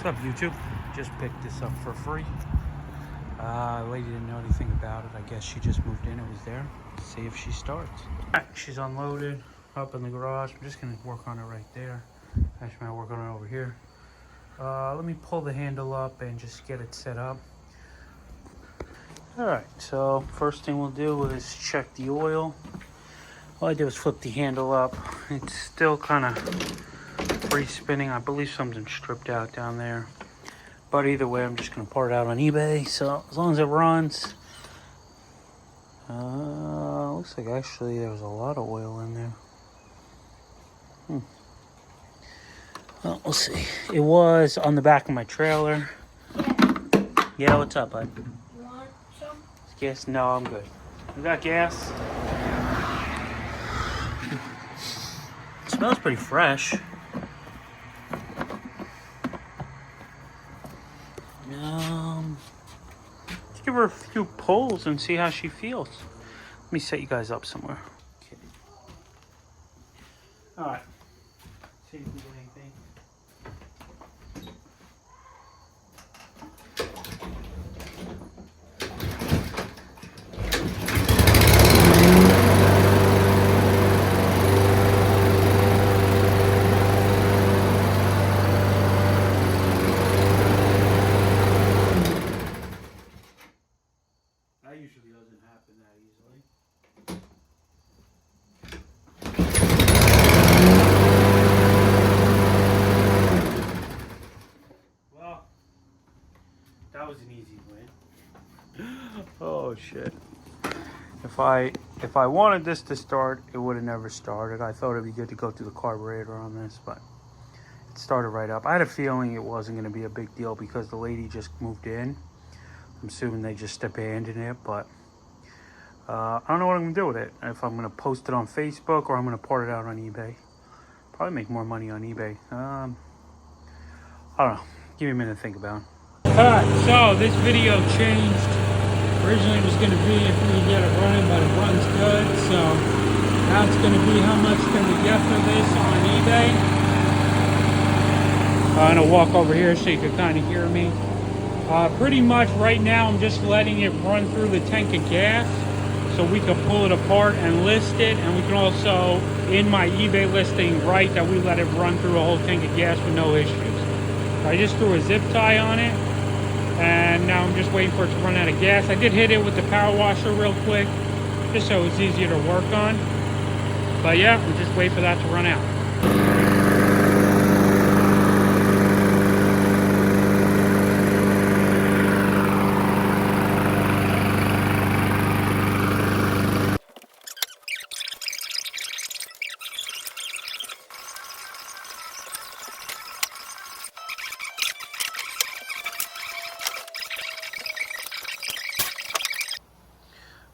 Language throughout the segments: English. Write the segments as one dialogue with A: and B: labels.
A: What's up, YouTube? Just picked this up for free. Lady didn't know anything about it. I guess she just moved in. It was there. Let's see if she starts. Alright, she's unloaded up in the garage. I'm just gonna work on it right there. Actually, I'll work on it over here. Let me pull the handle up and just get it set up. Alright, so first thing we'll do is check the oil. All I did was flip the handle up. It's still kind of free spinning. I believe something stripped out down there. But either way, I'm just going to pour it out on eBay. So as long as it runs. Looks like actually there was a lot of oil in there. Well, we'll see. It was on the back of my trailer. Yeah, what's up, bud?
B: You want some?
A: Gas? No, I'm good. We got gas. It smells pretty fresh. Let's give her a few pulls and see how she feels. Let me set you guys up somewhere. Okay. All right. See if we get anything. That usually doesn't happen that easily. Well, that was an easy win. Oh shit. If I wanted this to start, it would have never started. I thought it'd be good to go through the carburetor on this, but it started right up. I had a feeling it wasn't going to be a big deal because the lady just moved in. I'm assuming they just abandoned it, but I don't know what I'm going to do with it. If I'm going to post it on Facebook or I'm going to port it out on eBay. Probably make more money on eBay. I don't know. Give me a minute to think about it. Alright, so this video changed. Originally it was going to be if we can get it running, but it runs good. So now it's going to be how much can we get for this on eBay. I'm going to walk over here so you can kind of hear me. Pretty much right now I'm just letting it run through the tank of gas so we can pull it apart and list it, and we can also, in my eBay listing, write that we let it run through a whole tank of gas with no issues. I just threw a zip tie on it, and now I'm just waiting for it to run out of gas. I did hit it with the power washer real quick, just so it's easier to work on. But yeah, we'll just wait for that to run out.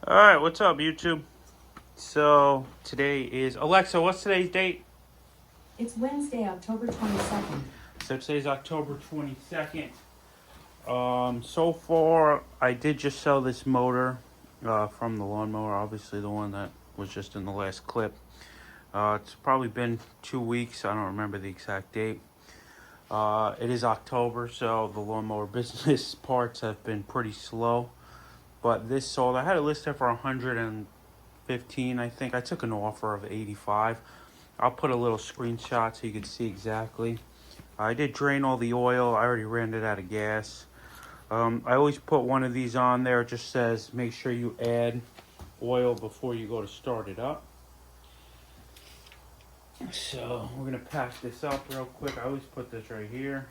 A: Alright, what's up, YouTube? So, today is... Alexa, what's today's date?
B: It's Wednesday, October 22nd.
A: So, today's October 22nd. So far, I did just sell this motor from the lawnmower. Obviously, the one that was just in the last clip. It's probably been 2 weeks. I don't remember the exact date. It is October, so the lawnmower business parts have been pretty slow. But this sold. I had it listed for 115, I think. I took an offer of 85. I'll put a little screenshot so you can see exactly. I did drain all the oil. I already ran it out of gas. I always put one of these on there. It just says make sure you add oil before you go to start it up. So we're going to pack this up real quick. I always put this right here.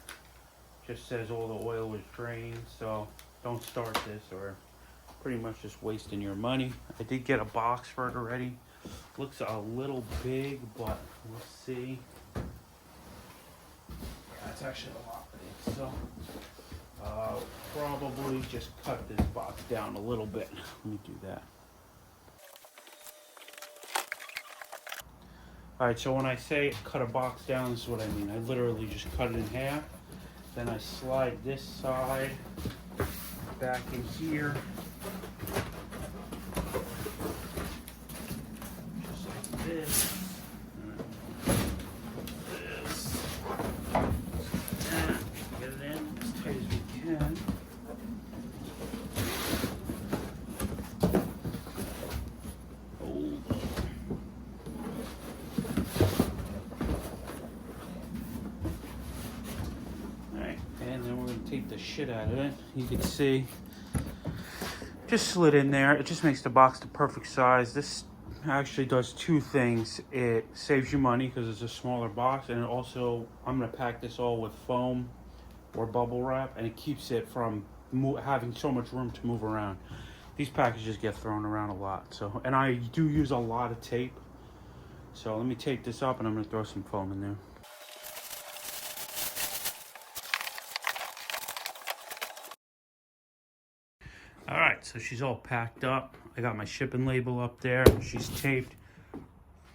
A: Just says all the oil was drained. So don't start this or... pretty much just wasting your money. I did get a box for it already. Looks a little big, but we'll see. Yeah, it's actually a lot big. So, probably just cut this box down a little bit. Let me do that. Alright, so when I say cut a box down, this is what I mean. I literally just cut it in half. Then I slide this side back in here. Just like this. Get it in. take the shit out of it. You can see, just slid in there. It just makes the box the perfect size. This actually does two things. It saves you money because it's a smaller box, and it also, I'm gonna pack this all with foam or bubble wrap, and it keeps it from having so much room to move around. These packages get thrown around a lot, so, and I do use a lot of tape. So let me tape this up, and I'm gonna throw some foam in there. All right, so she's all packed up. I got my shipping label up there. She's taped. A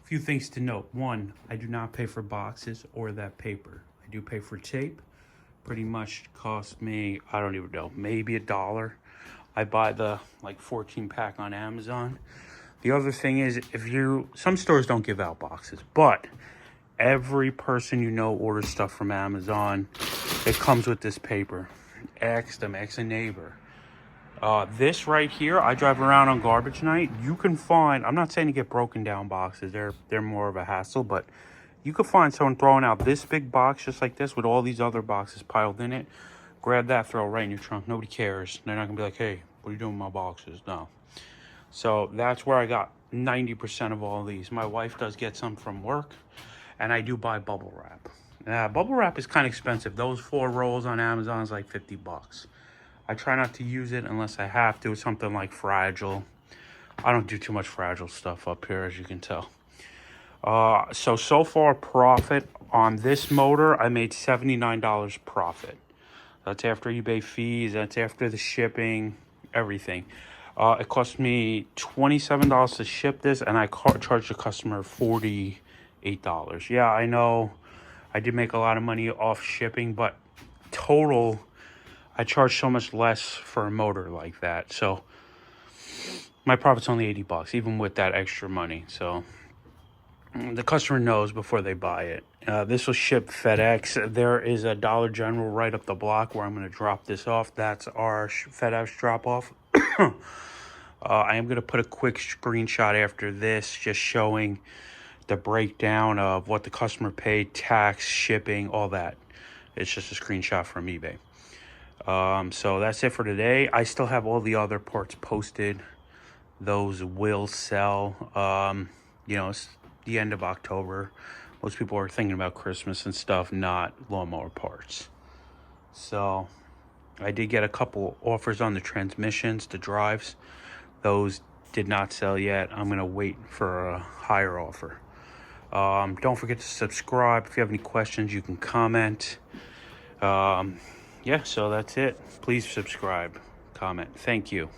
A: few things to note. One, I do not pay for boxes or that paper. I do pay for tape. Pretty much cost me, I don't even know, maybe $1. I buy the like 14 pack on Amazon. The other thing is, some stores don't give out boxes, but every person you know orders stuff from Amazon. It comes with this paper. Ask them, ask a neighbor. This right here, I drive around on garbage night. You can find, I'm not saying to get broken down boxes. They're more of a hassle, but you could find someone throwing out this big box just like this with all these other boxes piled in it. Grab that, throw it right in your trunk. Nobody cares. They're not gonna be like, hey, what are you doing with my boxes? No. So that's where I got 90% of all these. My wife does get some from work, and I do buy bubble wrap. Bubble wrap is kind of expensive. Those 4 rolls on Amazon is like $50. I try not to use it unless I have to. Something like Fragile. I don't do too much Fragile stuff up here, as you can tell. So far profit on this motor, I made $79 profit. That's after eBay fees. That's after the shipping, everything. It cost me $27 to ship this, and I charged the customer $48. Yeah, I know I did make a lot of money off shipping, but total, I charge so much less for a motor like that. So my profit's only $80, even with that extra money. So the customer knows before they buy it. This will ship FedEx. There is a Dollar General right up the block where I'm going to drop this off. That's our FedEx drop off. I am going to put a quick screenshot after this, just showing the breakdown of what the customer paid, tax, shipping, all that. It's just a screenshot from eBay. So that's it for today. I still have all the other parts posted. Those will sell. It's the end of October. Most people are thinking about Christmas and stuff, not lawnmower parts. So I did get a couple offers on the transmissions, the drives. Those did not sell yet. I'm going to wait for a higher offer. Don't forget to subscribe. If you have any questions, you can comment. So that's it. Please subscribe, comment. Thank you.